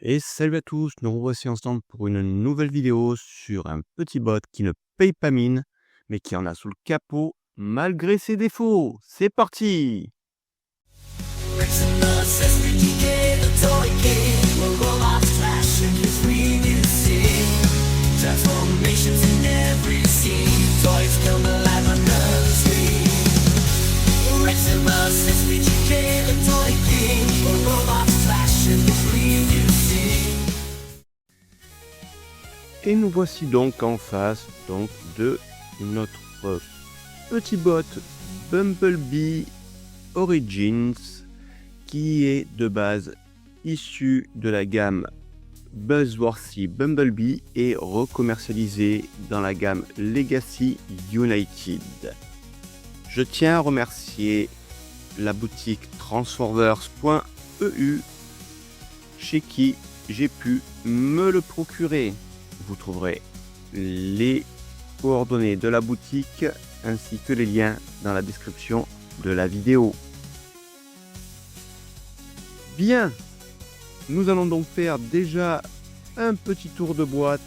Et salut à tous, nous revoici ensemble pour une nouvelle vidéo sur un petit bot qui ne paye pas mine, mais qui en a sous le capot malgré ses défauts. C'est parti! Et nous voici donc en face de notre petit bot Bumblebee Origins qui est de base issu de la gamme Buzzworthy Bumblebee et recommercialisé dans la gamme Legacy United. Je tiens à remercier la boutique transformers.eu chez qui j'ai pu me le procurer. Vous trouverez les coordonnées de la boutique ainsi que les liens dans la description de la vidéo. Bien, nous allons donc faire déjà un petit tour de boîte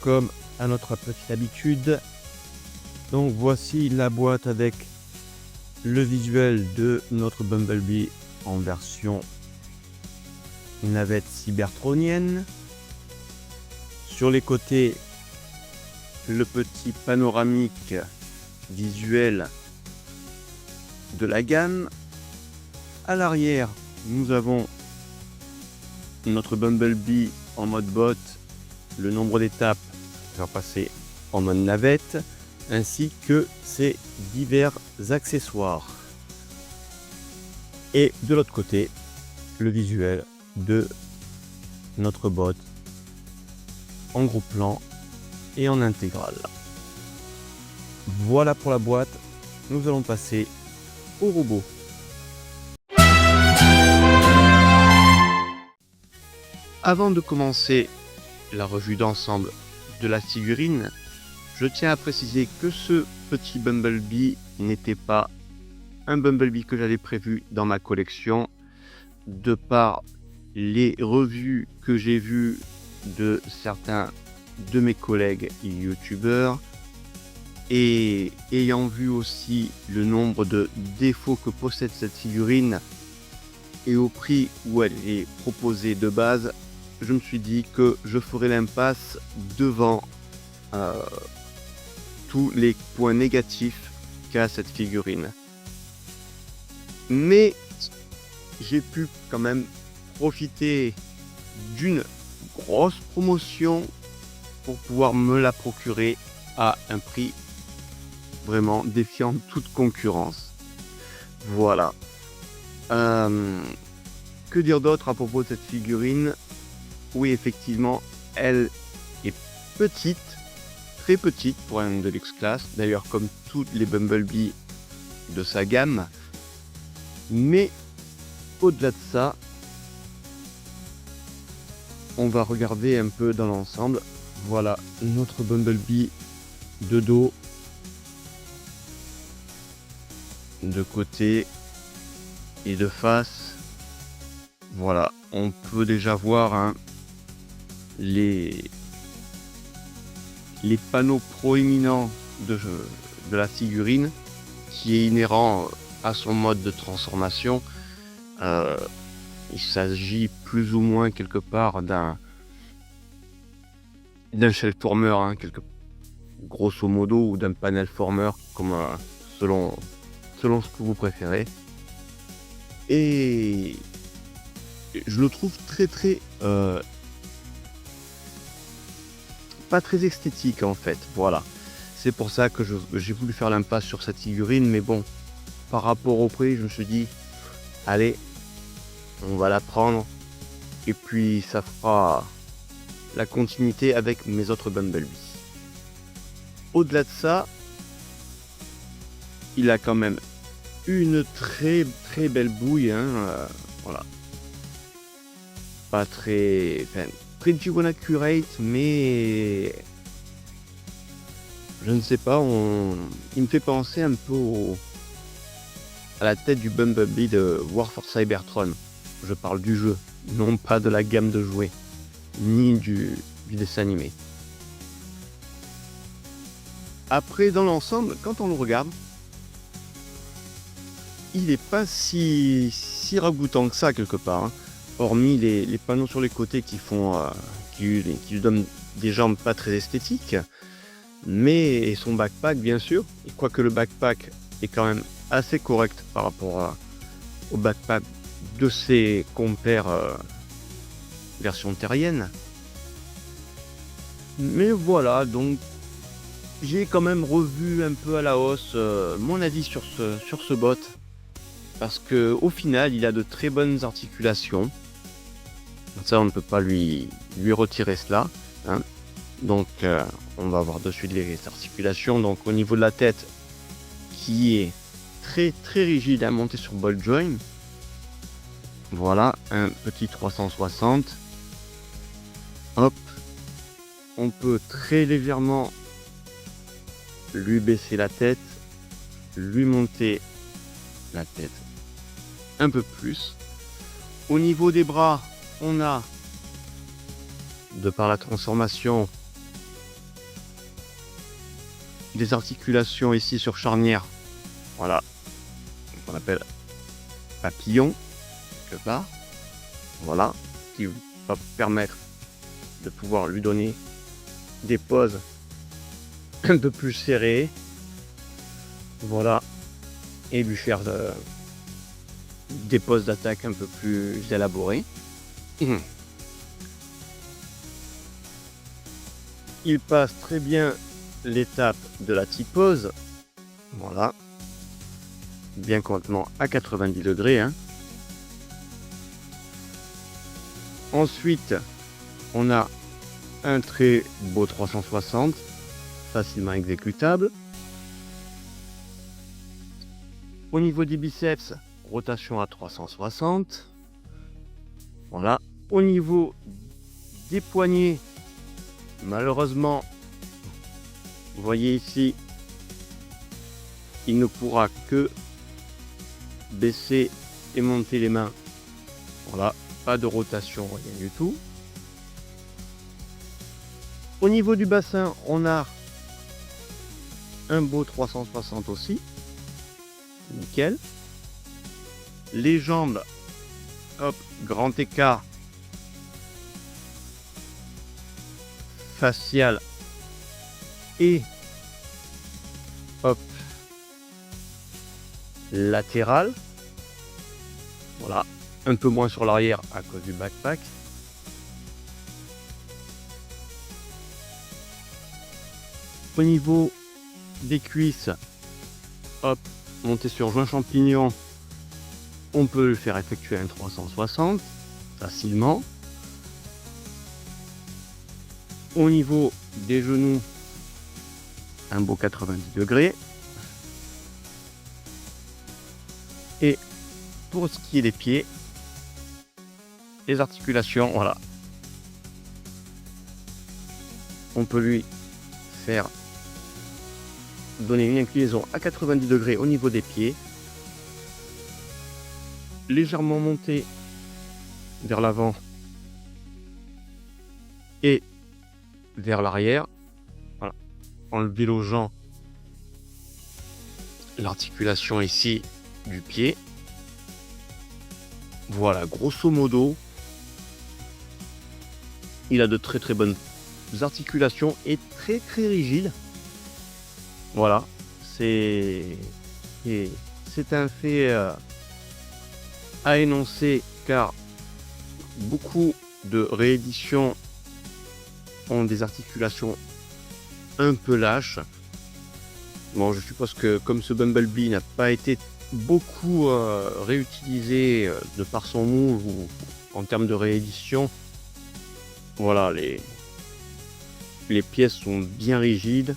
comme à notre petite habitude. Donc voici la boîte avec le visuel de notre Bumblebee en version navette cybertronienne. Sur les côtés, le petit panoramique visuel de la gamme. À l'arrière, nous avons notre Bumblebee en mode bot, le nombre d'étapes pour passer en mode navette, ainsi que ses divers accessoires. Et de l'autre côté, le visuel de notre bot en gros plan et en intégrale. Voilà pour la boîte, nous allons passer au robot. Avant de commencer la revue d'ensemble de la figurine, je tiens à préciser que ce petit Bumblebee n'était pas un Bumblebee que j'avais prévu dans ma collection. De par les revues que j'ai vues de certains de mes collègues youtubeurs et ayant vu aussi le nombre de défauts que possède cette figurine et au prix où elle est proposée de base, je me suis dit que je ferai l'impasse devant tous les points négatifs qu'a cette figurine. Mais j'ai pu quand même profiter d'une grosse promotion pour pouvoir me la procurer à un prix vraiment défiant toute concurrence. Voilà. Que dire d'autre à propos de cette figurine? Oui, effectivement, elle est petite, très petite pour un Deluxe Class, d'ailleurs comme toutes les Bumblebee de sa gamme. Mais au-delà de ça, on va regarder un peu dans l'ensemble. Voilà notre Bumblebee de dos, de côté et de face. Voilà, on peut déjà voir les panneaux proéminents de la figurine qui est inhérent à son mode de transformation. Il s'agit plus ou moins quelque part d'un shellformer, grosso modo, ou d'un panel former, comme selon ce que vous préférez. Et je le trouve très pas très esthétique en fait. Voilà, c'est pour ça que j'ai voulu faire l'impasse sur cette figurine, mais bon, par rapport au prix, je me suis dit allez, on va la prendre et puis ça fera la continuité avec mes autres Bumblebee. Au-delà de ça, il a quand même une très belle bouille, voilà, pas très pretty one accurate, mais je ne sais pas, il me fait penser un peu à la tête du Bumblebee de War for Cybertron. je parle du jeu, non pas de la gamme de jouets, ni du dessin animé. Après, dans l'ensemble, quand on le regarde, il n'est pas si ragoûtant que ça quelque part, hein. Hormis les panneaux sur les côtés qui lui donnent des jambes pas très esthétiques. Mais son backpack, bien sûr, et quoique le backpack est quand même assez correct par rapport au backpack de ses compères version terrienne. Mais voilà, donc j'ai quand même revu un peu à la hausse mon avis sur ce bot. Parce que au final, il a de très bonnes articulations. Ça, on ne peut pas lui retirer cela, hein. Donc, on va voir de suite les articulations. Donc, au niveau de la tête, qui est très très rigide à monter sur ball joint. Voilà, un petit 360. Hop. On peut très légèrement lui baisser la tête, lui monter la tête un peu plus. Au niveau des bras, on a, de par la transformation, des articulations ici sur charnière. Voilà, qu'on appelle papillon, quelque part. Voilà, qui va permettre de pouvoir lui donner des poses un peu plus serrées. Voilà, et lui faire des poses d'attaque un peu plus élaborées. Il passe très bien l'étape de la T-pose. Voilà, bien complètement à 90 degrés, hein. Ensuite, on a un très beau 360, facilement exécutable. Au niveau des biceps, rotation à 360. Voilà. Au niveau des poignets, malheureusement, vous voyez ici, il ne pourra que baisser et monter les mains. Voilà, pas de rotation, rien du tout. Au niveau du bassin, on a un beau 360 aussi. Nickel. Les jambes, hop, grand écart facial et hop, latéral. Voilà, un peu moins sur l'arrière à cause du backpack. Au niveau des cuisses, hop, monter sur joint champignon, on peut le faire effectuer un 360 facilement. Au niveau des genoux, un beau 90 degrés. Et pour ce qui est des pieds, les articulations, voilà. On peut lui faire donner une inclinaison à 90 degrés au niveau des pieds. Légèrement monté vers l'avant et vers l'arrière. Voilà. Enlever logeant l'articulation ici du pied. Voilà, grosso modo, il a de très très bonnes articulations et très très rigide. Voilà, c'est un fait à énoncer, car beaucoup de rééditions ont des articulations un peu lâches. Bon, je suppose que comme ce Bumblebee n'a pas été beaucoup réutilisé de par son move ou en termes de réédition, voilà, les pièces sont bien rigides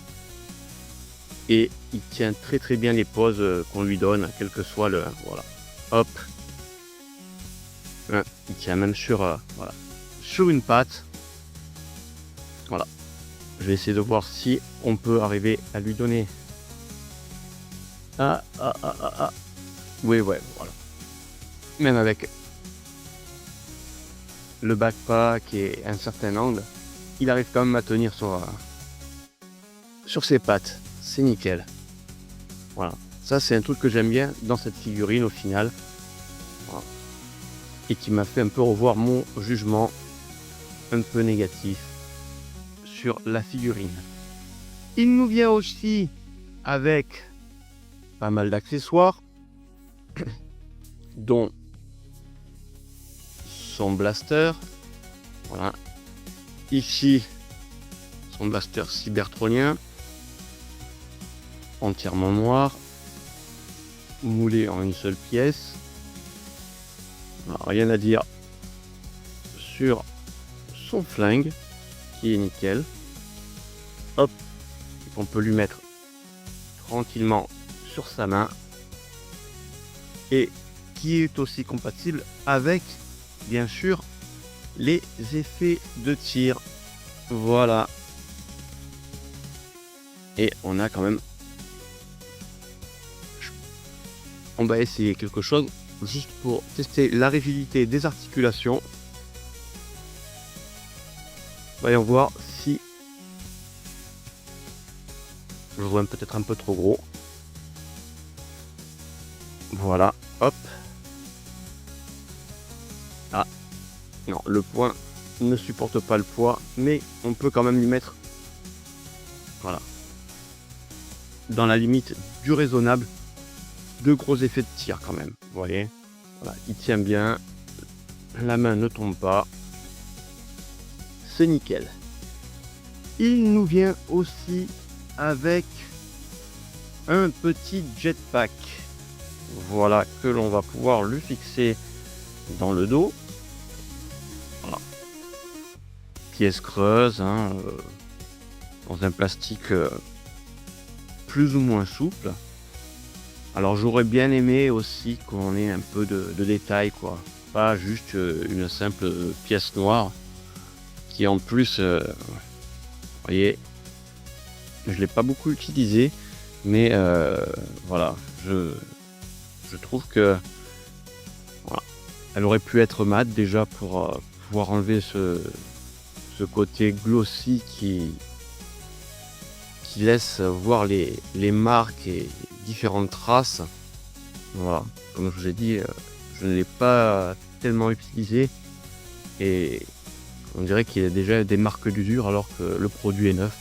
et il tient très très bien les poses qu'on lui donne, quel que soit le, voilà, hop, il tient même sur voilà, sur une patte. Voilà, je vais essayer de voir si on peut arriver à lui donner oui, ouais, voilà, même avec le backpack et un certain angle, il arrive quand même à tenir sur ses pattes. C'est nickel. Voilà. Ça, c'est un truc que j'aime bien dans cette figurine au final. Voilà. Et qui m'a fait un peu revoir mon jugement un peu négatif sur la figurine. Il nous vient aussi avec pas mal d'accessoires, dont son blaster. Voilà. Ici, son blaster cybertronien, entièrement noir, moulé en une seule pièce. Alors, rien à dire sur son flingue, qui est nickel. Hop, on peut lui mettre tranquillement sur sa main, et qui est aussi compatible avec, bien sûr, les effets de tir. Voilà. Et on a quand même... On va essayer quelque chose juste pour tester la rigidité des articulations. Voyons voir si je vois peut-être un peu trop gros. Voilà, hop. Ah, non, le poing ne supporte pas le poids, mais on peut quand même lui mettre, voilà, dans la limite du raisonnable, de gros effets de tir quand même. Vous voyez, voilà, il tient bien, la main ne tombe pas, c'est nickel. Il nous vient aussi avec un petit jetpack, voilà, que l'on va pouvoir lui fixer dans le dos. Voilà. Pièce creuse, hein, dans un plastique plus ou moins souple. Alors j'aurais bien aimé aussi qu'on ait un peu de détails, quoi, pas juste une simple pièce noire qui en plus, vous voyez, je l'ai pas beaucoup utilisé, mais voilà, je trouve que voilà, elle aurait pu être mat déjà pour pouvoir enlever ce côté glossy qui laisse voir les marques et différentes traces. Voilà, comme je vous ai dit, je ne l'ai pas tellement utilisé et on dirait qu'il y a déjà des marques d'usure alors que le produit est neuf.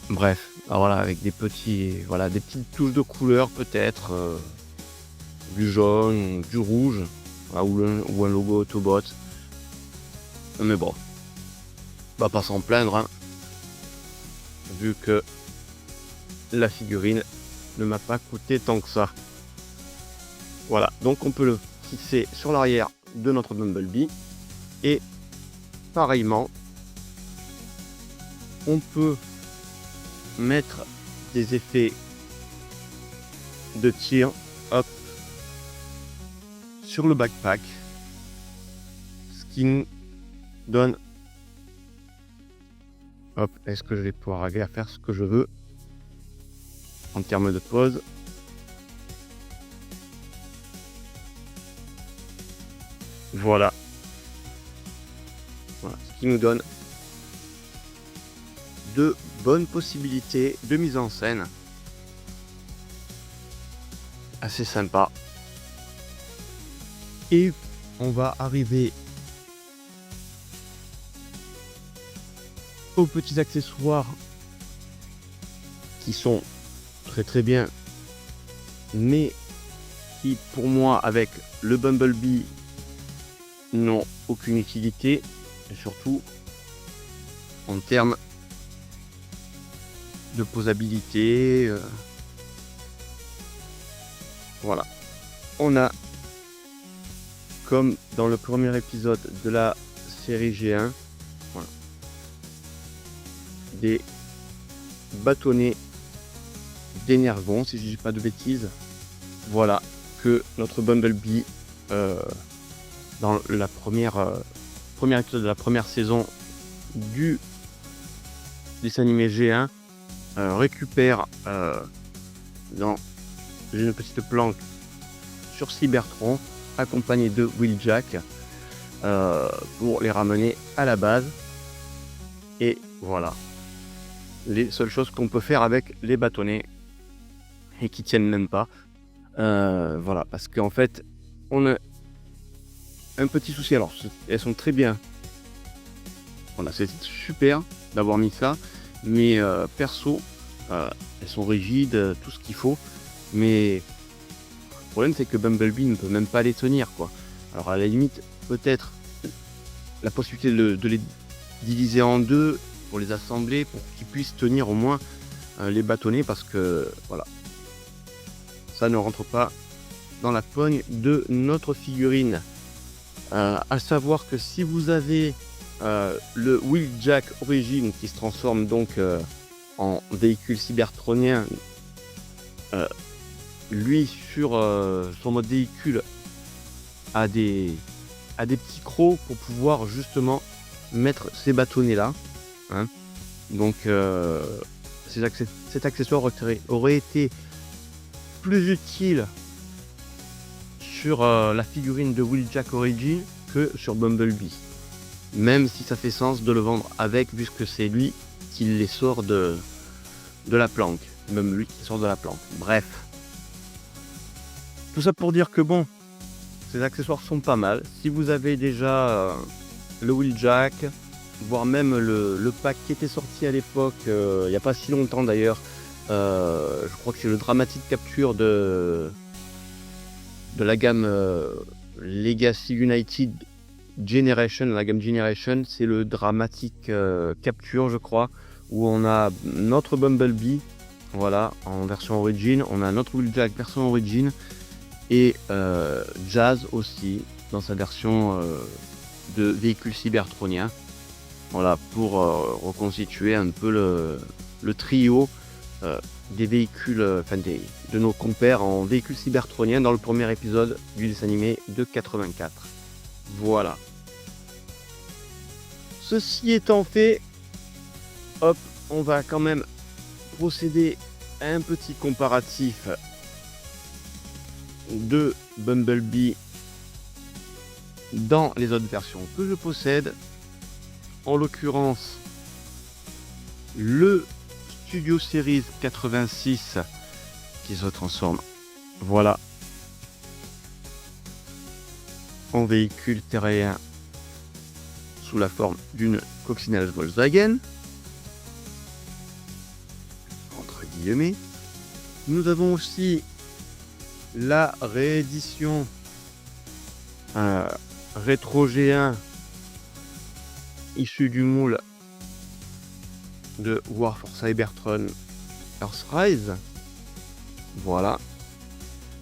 Bref, alors voilà, avec des petites touches de couleur peut-être, du jaune, du rouge, voilà, ou un logo Autobot. Mais bon, on va pas s'en plaindre, hein, vu que la figurine ne m'a pas coûté tant que ça. Voilà, donc on peut le fixer sur l'arrière de notre Bumblebee et pareillement on peut mettre des effets de tir, hop, sur le backpack, ce qui nous donne, hop, est-ce que je vais pouvoir arriver à faire ce que je veux en termes de pose? Voilà. Voilà, ce qui nous donne de bonnes possibilités de mise en scène. Assez sympa. Et on va arriver aux petits accessoires qui sont très bien, mais qui pour moi avec le Bumblebee n'ont aucune utilité, et surtout en termes de posabilité. Voilà, on a, comme dans le premier épisode de la série G1, voilà, des bâtonnets d'énervons, si je dis pas de bêtises. Voilà, que notre Bumblebee, dans la premier épisode de la première saison du dessin animé G1, récupère dans une petite planque sur Cybertron, accompagné de Wheeljack. pour les ramener à la base. Et voilà, les seules choses qu'on peut faire avec les bâtonnets et qui tiennent même pas. Voilà, parce qu'en fait, on a un petit souci. Alors, elles sont très bien. Voilà, c'est super d'avoir mis ça, mais perso, elles sont rigides, tout ce qu'il faut. Mais le problème, c'est que Bumblebee ne peut même pas les tenir, quoi. Alors, à la limite, peut-être la possibilité de les diviser en deux pour les assembler, pour qu'ils puissent tenir au moins les bâtonnets, parce que voilà, ça ne rentre pas dans la pogne de notre figurine. À savoir que si vous avez le Wheeljack Origin qui se transforme donc en véhicule cybertronien, lui sur son mode véhicule a des petits crocs pour pouvoir justement mettre ces bâtonnets là, hein. Donc cet accessoire aurait été plus utile sur la figurine de Wheeljack Origin que sur Bumblebee, même si ça fait sens de le vendre avec, puisque c'est lui qui les sort de la planque, même lui qui sort de la planque. Bref, tout ça pour dire que bon, ces accessoires sont pas mal. Si vous avez déjà le Wheeljack, voire même le pack qui était sorti à l'époque, il n'y a pas si longtemps d'ailleurs, je crois que c'est le Dramatic Capture de la gamme Legacy United Generation, la gamme Generation, c'est le Dramatic Capture, je crois, où on a notre Bumblebee, voilà, en version Origin, on a notre Wheeljack version Origin, et Jazz aussi, dans sa version de véhicule cybertronien, voilà, pour reconstituer un peu le trio des véhicules, de nos compères en véhicules cybertroniens dans le premier épisode du dessin animé de 84. Voilà. Ceci étant fait, hop, on va quand même procéder à un petit comparatif de Bumblebee dans les autres versions que je possède. En l'occurrence, le Studio Series 86 qui se transforme, voilà, en véhicule terrien sous la forme d'une coccinelle Volkswagen, entre guillemets. Nous avons aussi la réédition rétro G1 issue du moule de War for Cybertron Earthrise. Voilà.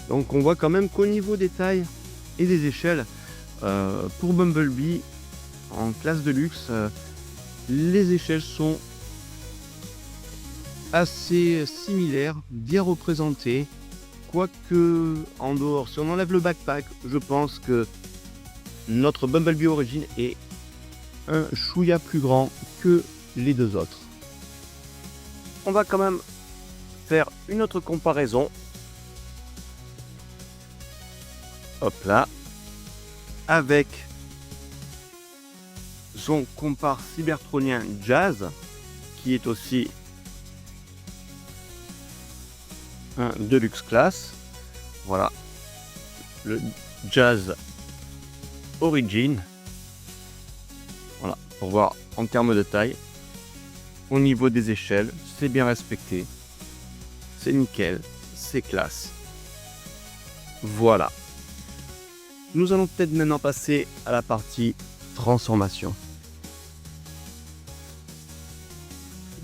Donc on voit quand même qu'au niveau des tailles et des échelles, pour Bumblebee en classe de luxe, les échelles sont assez similaires, bien représentées. Quoique en dehors, si on enlève le backpack, je pense que notre Bumblebee Origin est un chouïa plus grand que les deux autres. On va quand même faire une autre comparaison. Hop là. Avec son compare cybertronien Jazz, qui est aussi un Deluxe Class. Voilà. Le Jazz Origin. Voilà. Pour voir en termes de taille. Au niveau des échelles, c'est bien respecté. C'est nickel. C'est classe. Voilà. Nous allons peut-être maintenant passer à la partie transformation.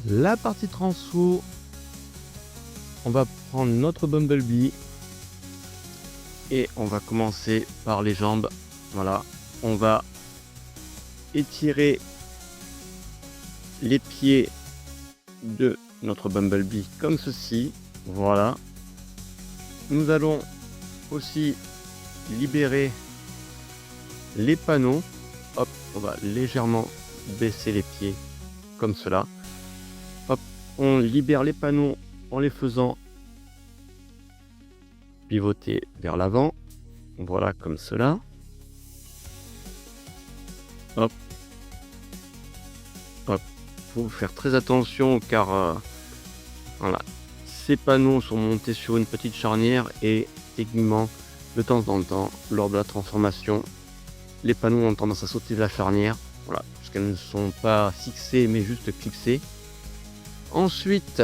La partie transfo, on va prendre notre Bumblebee et on va commencer par les jambes. Voilà, on va étirer les pieds de notre Bumblebee comme ceci. Voilà. Nous allons aussi libérer les panneaux. Hop, on va légèrement baisser les pieds comme cela. Hop, on libère les panneaux en les faisant pivoter vers l'avant. Voilà, comme cela. Hop, hop. Faut faire très attention car voilà, ces panneaux sont montés sur une petite charnière et techniquement, de temps en temps, lors de la transformation, les panneaux ont tendance à sauter de la charnière, voilà, parce qu'elles ne sont pas fixées mais juste clipsées. Ensuite,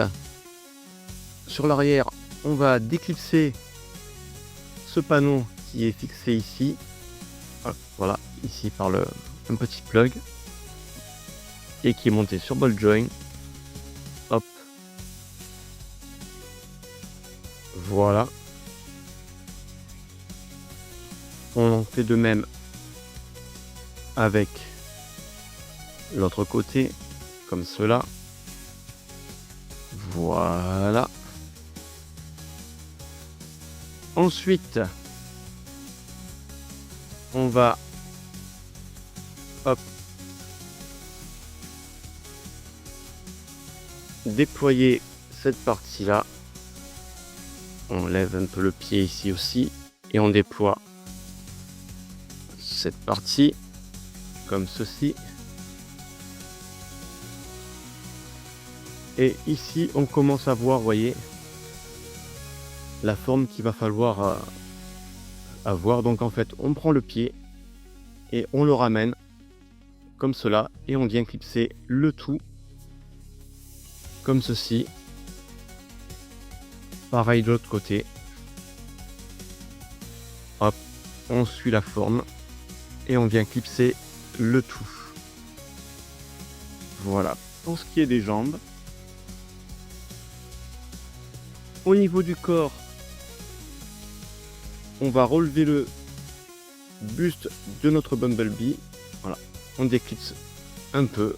sur l'arrière, on va déclipser ce panneau qui est fixé ici. Voilà, ici par un petit plug et qui est monté sur ball joint. Hop, voilà. On en fait de même avec l'autre côté, comme cela. Voilà. Ensuite, on va déployer cette partie-là. On lève un peu le pied ici aussi et on déploie cette partie comme ceci. Et ici, on commence à voir, vous voyez, la forme qu'il va falloir avoir. Donc en fait, on prend le pied et on le ramène comme cela et on vient clipser le tout comme ceci. Pareil de l'autre côté. Hop, on suit la forme et on vient clipser le tout. Voilà, pour ce qui est des jambes. Au niveau du corps, on va relever le buste de notre Bumblebee. Voilà, on déclipse un peu.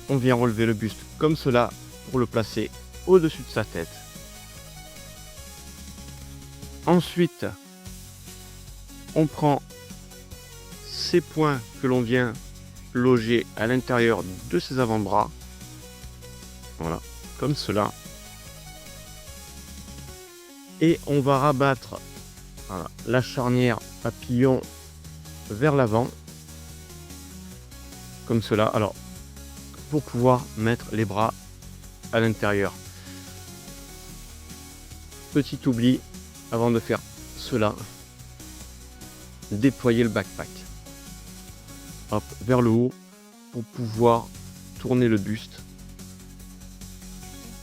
On vient relever le buste comme cela pour le placer au-dessus de sa tête. Ensuite, on prend ces points que l'on vient loger à l'intérieur de ses avant-bras. Voilà, comme cela. Et on va rabattre la charnière papillon vers l'avant. Comme cela. Alors, pour pouvoir mettre les bras à l'intérieur. Petit oubli, avant de faire cela, déployer le backpack. Hop, vers le haut pour pouvoir tourner le buste.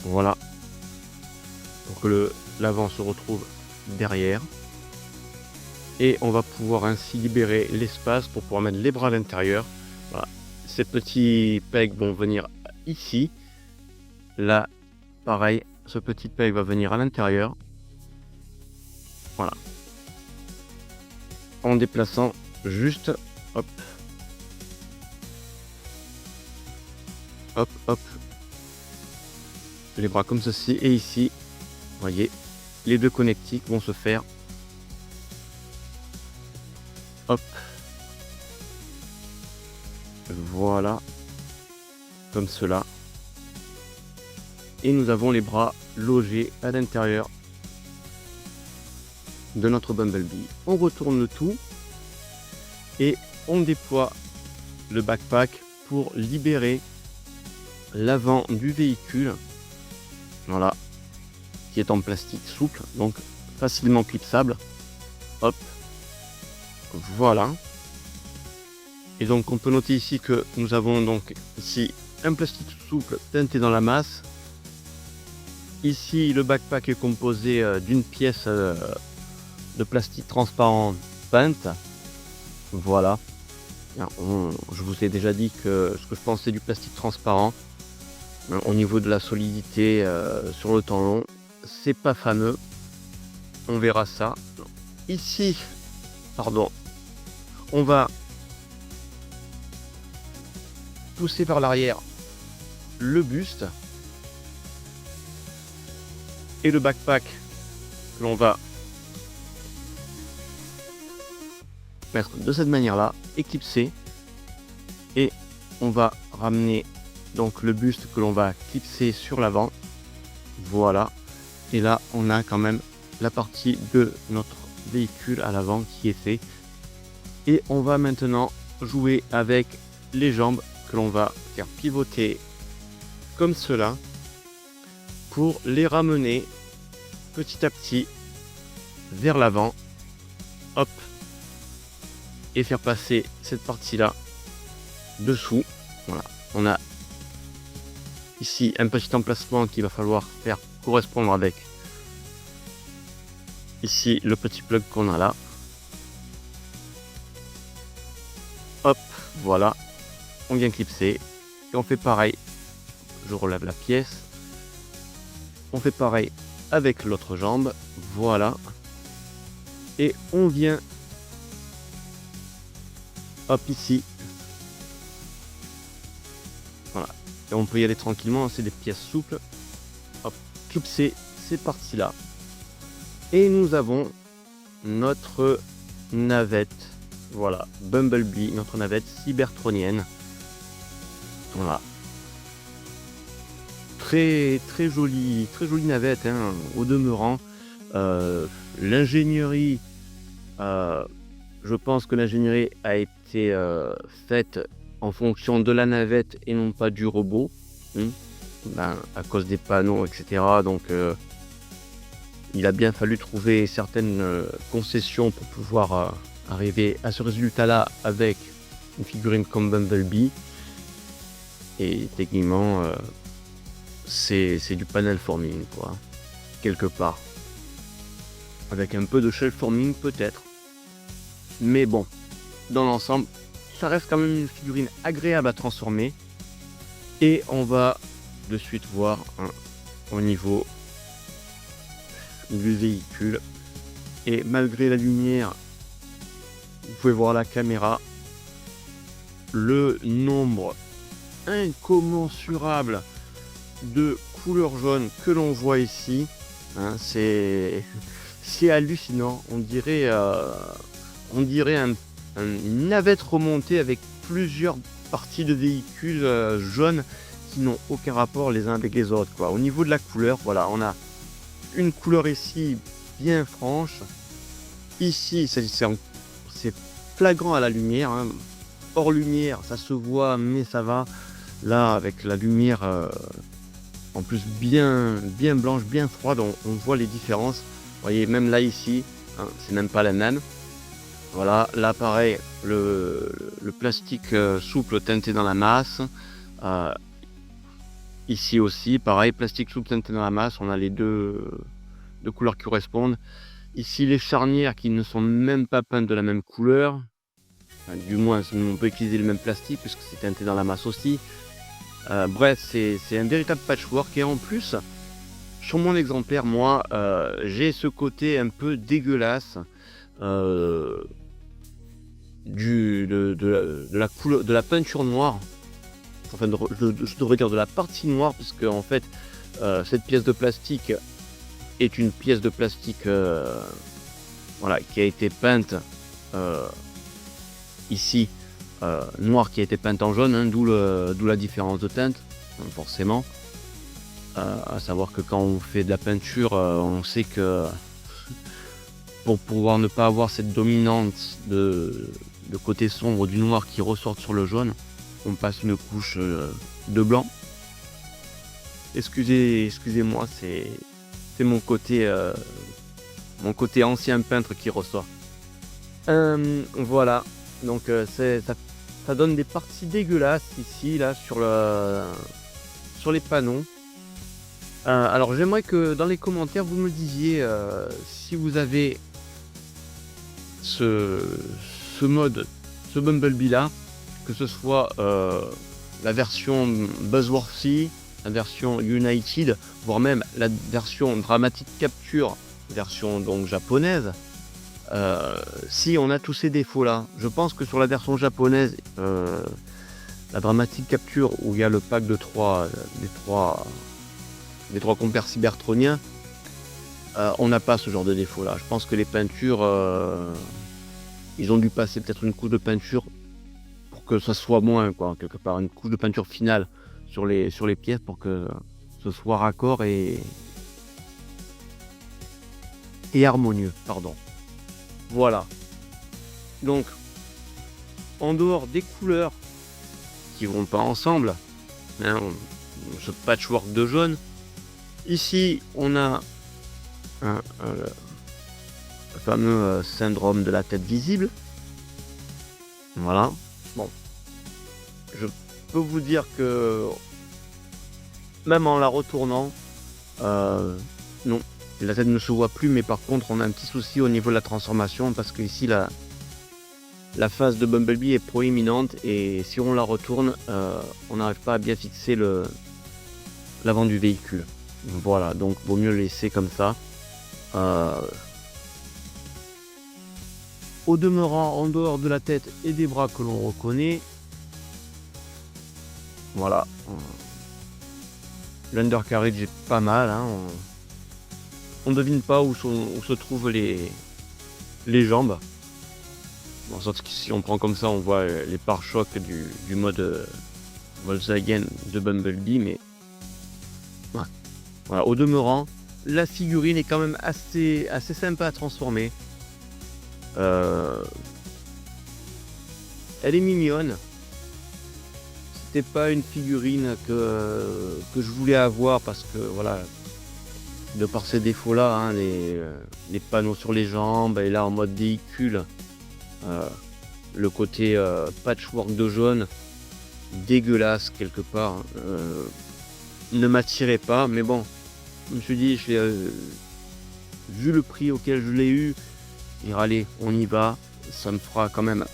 Voilà. Pour que l'avant se retrouve derrière. Et on va pouvoir ainsi libérer l'espace pour pouvoir mettre les bras à l'intérieur. Voilà. Ces petits pegs vont venir ici. Là, pareil, ce petit peg va venir à l'intérieur. Voilà. En déplaçant juste, hop. Hop, hop. Les bras comme ceci. Et ici, vous voyez, les deux connectiques vont se faire. Hop. Voilà. Comme cela. Et nous avons les bras logés à l'intérieur de notre Bumblebee. On retourne le tout et on déploie le backpack pour libérer l'avant du véhicule. Voilà, qui est en plastique souple, donc facilement clipsable. Hop, voilà. Et donc on peut noter ici que nous avons donc ici un plastique souple teinté dans la masse. Ici, le backpack est composé d'une pièce de plastique transparent peinte. Voilà. Je vous ai déjà dit que ce que je pensais du plastique transparent, au niveau de la solidité sur le temps long, c'est pas fameux. On verra ça. Ici, pardon, on va pousser par l'arrière le buste. Et le backpack que l'on va mettre de cette manière là, éclipser, et on va ramener donc le buste que l'on va clipser sur l'avant. Voilà, et là on a quand même la partie de notre véhicule à l'avant qui est fait. Et on va maintenant jouer avec les jambes que l'on va faire pivoter comme cela pour les ramener petit à petit vers l'avant. Hop. Et faire passer cette partie-là dessous. Voilà. On a ici un petit emplacement qu'il va falloir faire correspondre avec ici le petit plug qu'on a là. Hop, voilà. On vient clipser. Et on fait pareil. Je relève la pièce. On fait pareil avec l'autre jambe. Voilà. Et on vient hop ici. Voilà. Et on peut y aller tranquillement. C'est des pièces souples. Hop, clipser ces parties-là. Et nous avons notre navette. Voilà, Bumblebee, notre navette cybertronienne. Voilà. Très jolie navette, hein, au demeurant. L'ingénierie, je pense que l'ingénierie a été faite en fonction de la navette et non pas du robot, hein, à cause des panneaux, etc. Donc il a bien fallu trouver certaines concessions pour pouvoir arriver à ce résultat-là avec une figurine comme Bumblebee. Et techniquement, c'est du panel forming, quoi, quelque part. Avec un peu de shell forming peut-être. Mais bon, dans l'ensemble, ça reste quand même une figurine agréable à transformer. Et on va de suite voir au niveau du véhicule. Et malgré la lumière, vous pouvez voir la caméra, le nombre incommensurable de couleurs jaunes que l'on voit ici, hein, c'est hallucinant. On dirait une navette remontée avec plusieurs parties de véhicules jaunes qui n'ont aucun rapport les uns avec les autres, quoi. Au niveau de la couleur, voilà, on a une couleur ici bien franche. Ici, c'est flagrant à la lumière, hein. Hors lumière, ça se voit, mais ça va. Là, avec la lumière en plus bien blanche, bien froide, on voit les différences. Vous voyez, même là, ici, hein, c'est même pas la même. Voilà, là, pareil, le plastique souple teinté dans la masse. Ici aussi, pareil, plastique souple teinté dans la masse. On a les deux couleurs qui correspondent. Ici, les charnières qui ne sont même pas peintes de la même couleur. Enfin, du moins, on peut utiliser le même plastique puisque c'est teinté dans la masse aussi. Bref, c'est un véritable patchwork. Et en plus, sur mon exemplaire, moi, j'ai ce côté un peu dégueulasse de la peinture noire. Enfin, je devrais dire de la partie noire, puisque en fait, cette pièce de plastique est une pièce de plastique voilà, qui a été peinte ici noire, qui a été peinte en jaune, hein, d'où la différence de teinte, forcément. À savoir que quand on fait de la peinture, on sait que pour pouvoir ne pas avoir cette dominante de côté sombre du noir qui ressort sur le jaune, on passe une couche de blanc. Excusez-moi, c'est mon côté ancien peintre qui ressort. Voilà, donc ça donne des parties dégueulasses ici, là, sur les panneaux. Alors j'aimerais que dans les commentaires vous me disiez si vous avez ce Bumblebee là, que ce soit la version Buzzworthy, la version United, voire même la version Dramatic Capture, version donc japonaise. Si on a tous ces défauts là, je pense que sur la version japonaise, la Dramatic Capture, où il y a le pack de des trois compères cybertroniens, on n'a pas ce genre de défaut là. Je pense que les peintures, ils ont dû passer peut-être une couche de peinture pour que ça soit moins, quoi, quelque part, une couche de peinture finale sur les pièces pour que ce soit raccord et harmonieux, pardon. Voilà. Donc en dehors des couleurs qui vont pas ensemble, hein, ce patchwork de jaune, ici on a le fameux syndrome de la tête visible. Voilà. Bon, je peux vous dire que même en la retournant, non, la tête ne se voit plus, mais par contre on a un petit souci au niveau de la transformation parce que ici la face de Bumblebee est proéminente et si on la retourne, on n'arrive pas à bien fixer l'avant du véhicule. Voilà, donc vaut mieux le laisser comme ça. Au demeurant, en dehors de la tête et des bras que l'on reconnaît, voilà, l'undercarriage est pas mal, hein, on devine pas où se trouvent les jambes. En sorte que si on prend comme ça, on voit les pare-chocs du mode Volkswagen de Bumblebee, mais ouais. Voilà, au demeurant, la figurine est quand même assez sympa à transformer. Elle est mignonne. C'était pas une figurine que je voulais avoir parce que voilà, de par ces défauts là, hein, les panneaux sur les jambes et là en mode véhicule, le côté patchwork de jaune dégueulasse quelque part, ne m'attirait pas, mais bon, je me suis dit, vu le prix auquel je l'ai eu, dire allez, on y va, ça me fera quand même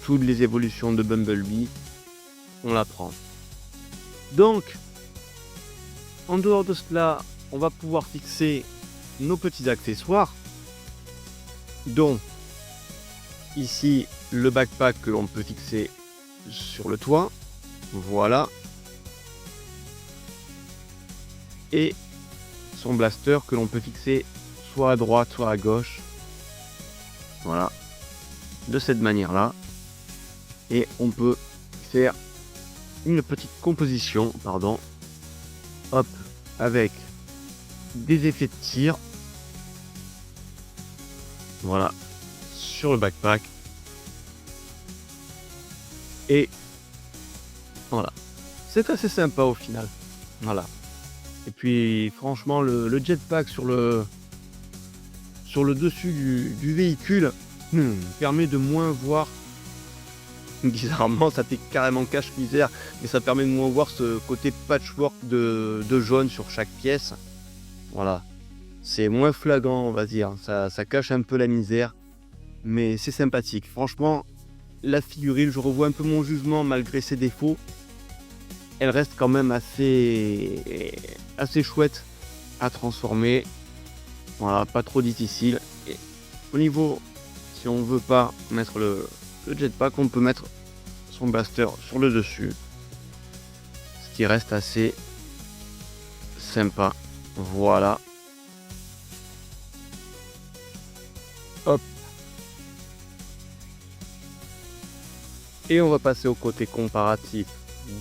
toutes les évolutions de Bumblebee, on la prend. Donc, en dehors de cela, on va pouvoir fixer nos petits accessoires, dont ici le backpack que l'on peut fixer sur le toit, voilà, et son blaster que l'on peut fixer soit à droite soit à gauche, voilà, de cette manière là, et on peut faire une petite composition, pardon, hop, avec des effets de tir, voilà, sur le backpack, et voilà, c'est assez sympa au final, voilà. Et puis franchement le jetpack sur le dessus du véhicule permet de moins voir, bizarrement ça fait carrément cache-misère, mais ça permet de moins voir ce côté patchwork de jaune sur chaque pièce. Voilà, c'est moins flagrant on va dire, ça cache un peu la misère, mais c'est sympathique. Franchement, la figurine, je revois un peu mon jugement malgré ses défauts. Elle reste quand même assez chouette à transformer. Voilà, pas trop difficile. Et au niveau, si on veut pas mettre le jetpack, on peut mettre son blaster sur le dessus. Ce qui reste assez sympa. Voilà. Hop. Et on va passer au côté comparatif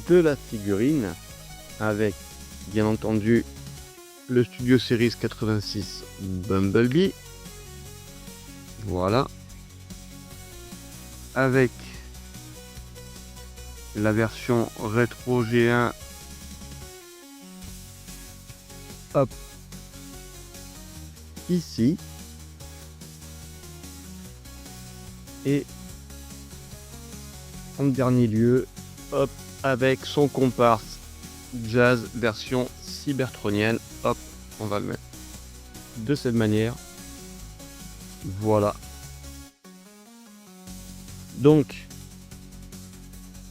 de la figurine avec bien entendu le Studio Series 86 Bumblebee, voilà, avec la version rétro G1, hop, ici, et en dernier lieu, hop, avec son comparse Jazz version cybertronienne, hop, on va le mettre de cette manière, voilà. Donc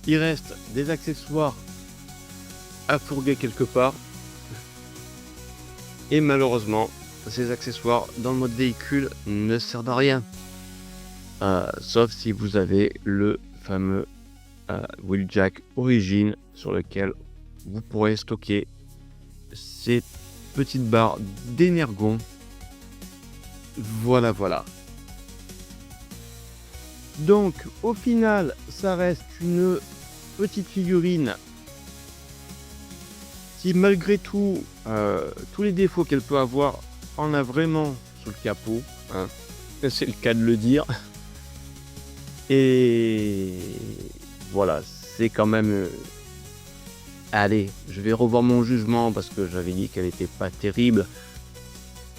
il reste des accessoires à fourguer quelque part, et malheureusement ces accessoires dans le mode véhicule ne servent à rien, sauf si vous avez le fameux wheeljack origine sur lequel vous pourrez stocker ces petites barres d'énergon. Voilà. Donc au final ça reste une petite figurine qui malgré tout, tous les défauts qu'elle peut avoir, en a vraiment sous le capot, hein. C'est le cas de le dire. Et voilà, c'est quand même, allez, je vais revoir mon jugement parce que j'avais dit qu'elle était pas terrible,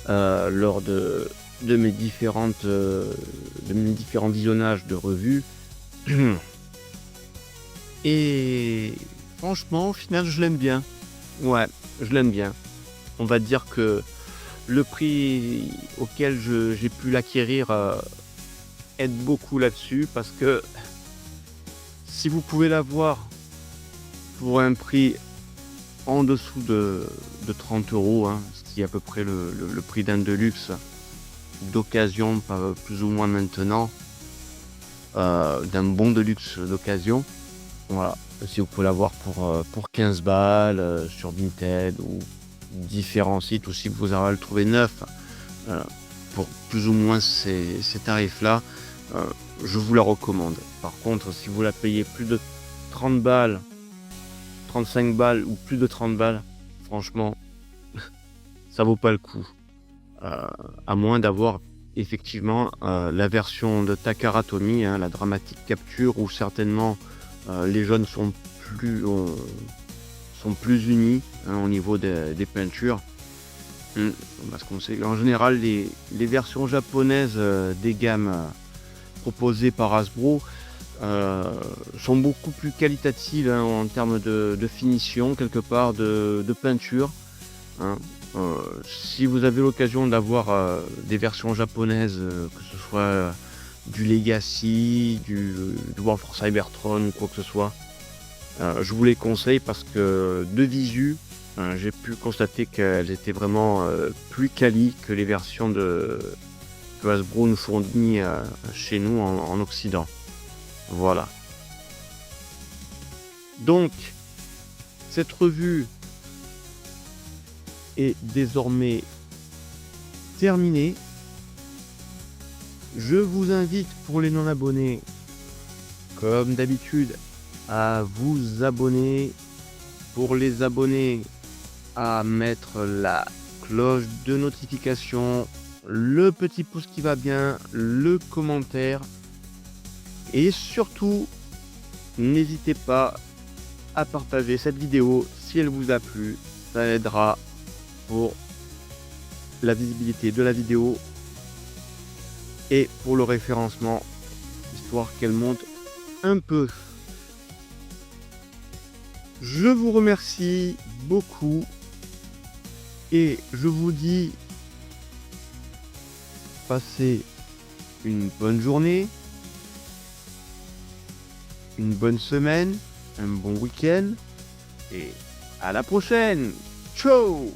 lors de mes différents visionnages de revues. Et franchement, au final, je l'aime bien. Ouais, je l'aime bien. On va dire que le prix auquel j'ai pu l'acquérir, aide beaucoup là-dessus parce que si vous pouvez l'avoir pour un prix en dessous de 30 €, hein, ce qui est à peu près le prix d'un Deluxe d'occasion, pas plus ou moins maintenant, d'un bon Deluxe d'occasion. Voilà, si vous pouvez l'avoir pour 15 balles, sur Vinted ou différents sites, ou si vous arrivez à le trouver neuf, pour plus ou moins ces tarifs-là, heu, je vous la recommande. Par contre, si vous la payez plus de 30 balles, 35 balles ou plus de 30 balles, franchement, ça vaut pas le coup. Heu, à moins d'avoir effectivement, la version de Takara Tomy, hein, la Dramatic Capture, où certainement, les jeunes sont plus unis, hein, au niveau des peintures. Mmh, parce qu'on sait en général les versions japonaises, des gammes, proposées par Hasbro, heu, sont beaucoup plus qualitatives, hein, en termes de finition quelque part, de peinture, hein. Si vous avez l'occasion d'avoir, des versions japonaises, que ce soit, du Legacy, du War for Cybertron ou quoi que ce soit, je vous les conseille parce que de visu, j'ai pu constater qu'elles étaient vraiment, plus quali que les versions que Hasbro nous fournit, chez nous en occident. Voilà. Donc cette revue est désormais terminée. Je vous invite, pour les non abonnés, comme d'habitude, à vous abonner. Pour les abonnés, à mettre la cloche de notification, le petit pouce qui va bien, le commentaire, et surtout, n'hésitez pas à partager cette vidéo si elle vous a plu. Ça aidera pour la visibilité de la vidéo et pour le référencement, histoire qu'elle monte un peu. Je vous remercie beaucoup et je vous dis, passez une bonne journée, une bonne semaine, un bon week-end et à la prochaine. Ciao!